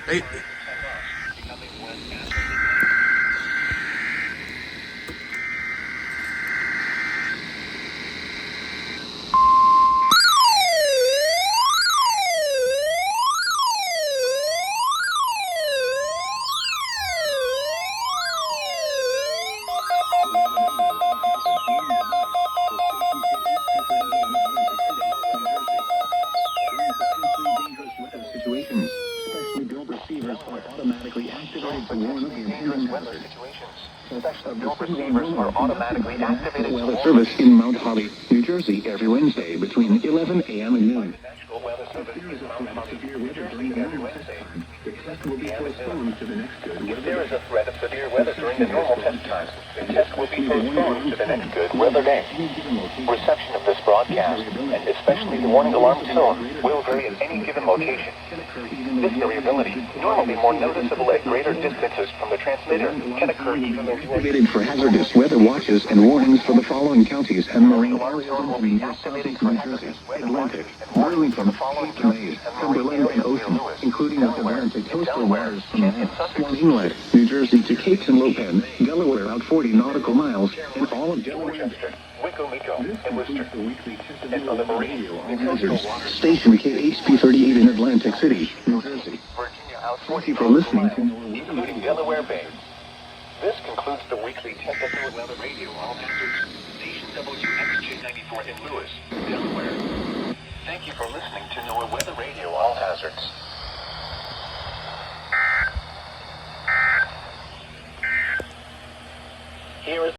Hey. Situations. Specially built receivers are automatically activated to warn of impending weather situations. Specially built receivers are automatically activated to warn service in Mount Holly, New Jersey, every Wednesday between 11 a.m. and noon. National Weather Service is Mount Holly, New Jersey, every Wednesday. The test will be postponed to the next good weather. If there is a threat of severe weather during the normal test time, the test will be postponed to the next good weather day. Reception of this broadcast, and especially the warning alarm tone, will vary at any given location. This variability, normally more noticeable at greater distances from the transmitter, can occur even though you are activated for hazardous weather watches and warnings for the following counties and marine areas will be activated for hazardous Atlantic, Burlington, Cape May, Cumberland, and Ocean, including the Atlantic coastal waters from Swan Inlet, New Jersey to Cape Henlopen, Delaware out 40 nautical miles, and all of Delaware. Wicomico, and Worcester, and on the marine, station KHB38 in Atlantic City, New Jersey. Thank you for listening to including Delaware Bay. This concludes the weekly Temperature and Weather Radio all hazards. Station WXJ94 in Lewis, Delaware. Thank you for listening to NOAA Weather Radio all hazards.